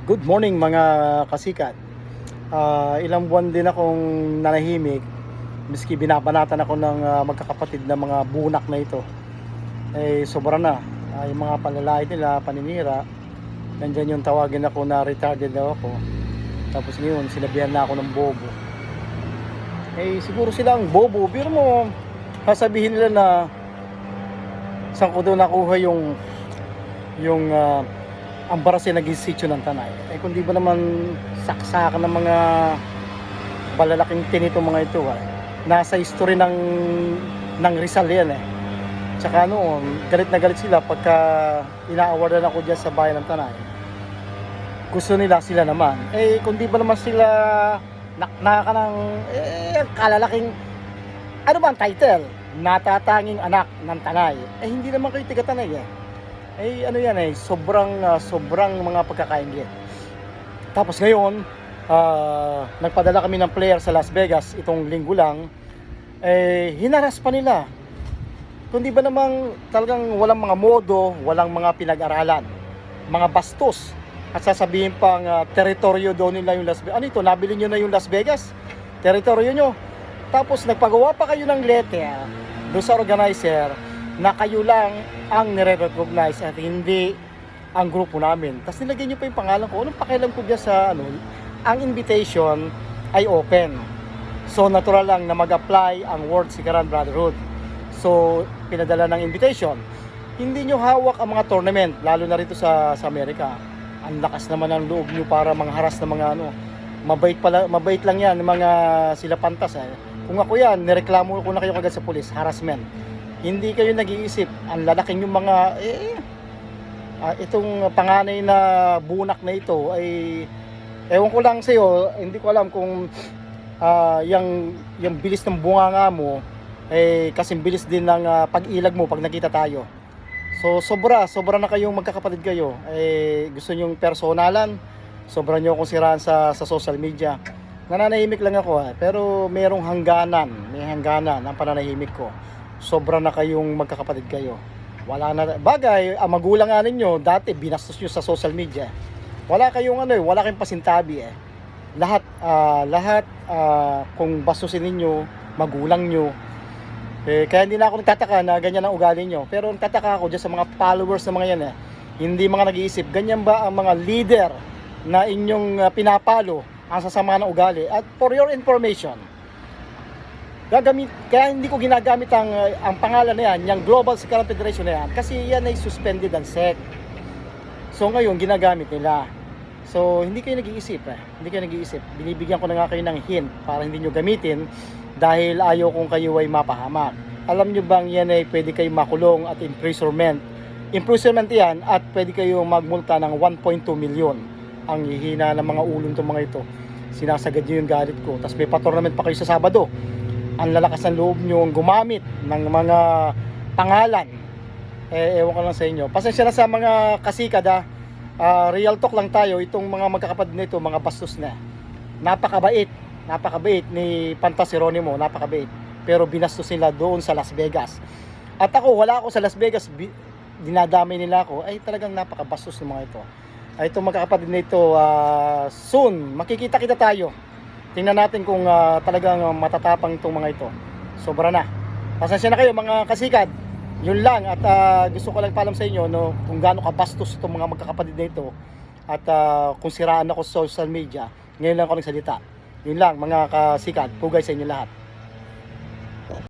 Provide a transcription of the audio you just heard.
Good morning mga kasikat. Ilang buwan din akong nanahimik, miski binabanatan ako ng magkakapatid na mga bunak na ito. Sobra na. Yung mga panlalait nila, paninira. Nandyan yung tawagin ako na retarded daw ako. Tapos ngayon, sinabihan na ako ng bobo. Siguro sila ang bobo. Pero mo, sasabihin nila na saan ko doon nakuha yung ang barasin naging sityo ng Tanay. Kung di ba naman saksakan ng mga balalaking tinito mga ito, nasa history ng Rizal yan. Tsaka noon, galit na galit sila pagka ina-awardan ako dyan sa bayan ng Tanay. Gusto nila sila naman. Kung di ba naman sila naknaka ng kalalaking ano ba ang title? Natatanging anak ng Tanay. Hindi naman kayo tiga Tanay ano yan sobrang mga pagkakaingit. Tapos ngayon, nagpadala kami ng player sa Las Vegas itong linggo lang, hinaras pa nila. Kundi ba namang talagang walang mga modo, walang mga pinag-aralan, mga bastos. At sasabihin pang teritoryo daw nila yung Las Vegas. Ano ito, nabili nyo na yung Las Vegas? Teritoryo nyo. Tapos nagpagawa pa kayo ng letter doon sa organizer na kayo lang ang nire-recognize at hindi ang grupo namin. Tapos nilagay nyo pa yung pangalan ko. Anong pakialam ko dyan sa ang invitation ay open. So natural lang na mag-apply ang World Sikaran Brotherhood. So pinadala ng invitation. Hindi nyo hawak ang mga tournament, lalo na rito sa Amerika. Ang lakas naman ng loob nyo para mangharas ng mga mabait lang yan, mga sila pantas. Kung ako yan, nireklamo ko na kayo kagad sa pulis, harassment. Hindi kayo nag-iisip, ang lalaking yung mga itong panganay na bunak na ito ay ewan ko lang sa'yo, hindi ko alam kung yung bilis ng bunganga mo kasing bilis din ng pag-ilag mo pag nakita tayo. So sobra na kayong magkakapatid kayo. Gusto nyong personalan, sobra nyo akong siraan sa social media. Nananahimik lang ako pero may hangganan ang pananahimik ko. Sobra na kayong magkakapatid kayo. Wala na bagay, ang magulang nga ninyo dati binastos nyo sa social media. Wala kayong wala kayong pasintabi Lahat kung bastusin ninyo magulang nyo. Kaya hindi na ako nagtataka na ganyan ang ugali nyo. Pero nagtataka ako dyan sa mga followers na mga yan hindi mga nag-iisip. Ganyan ba ang mga leader na inyong pinapalo ang sasama ng ugali? At for your information, kaya hindi ko ginagamit ang pangalan na yan, yung Global Sikaran Federation na yan, kasi yan ay suspended ang SEC. So ngayon ginagamit nila. So hindi kayo nag-iisip Binibigyan ko na nga kayo ng hint para hindi nyo gamitin dahil ayaw kong kayo ay mapahamak. Alam nyo bang yan ay pwede kayo makulong at imprisonment yan, at pwede kayo magmulta ng 1.2 million. Ang hihina ng mga ulong itong mga ito. Sinasagad nyo yung galit ko. Tapos may pa-tournament pa kayo sa Sabado. Ang lalakas ng loob nyo gumamit ng mga pangalan. Ewan ko lang sa inyo. Pasensya na sa mga kasikad real talk lang tayo. Itong mga magkakapatid na ito, mga bastos na. Napakabait ni Pantas Jeronimo, napakabait. Pero binastos nila doon sa Las Vegas. At ako, wala ako sa Las Vegas, dinadamay nila ako. Talagang napakabastos ng mga ito. Itong magkakapatid na ito, soon, makikita-kita tayo. Tingnan natin kung talagang matatapang itong mga ito. Sobra na. Pasensya na kayo mga kasikad. Yun lang. At gusto ko lang paalam sa inyo kung gaano kabastos itong mga magkakapatid na ito. At kung siraan ako sa social media, ngayon lang ako nagsalita. Yun lang mga kasikad. Pugay sa inyo lahat.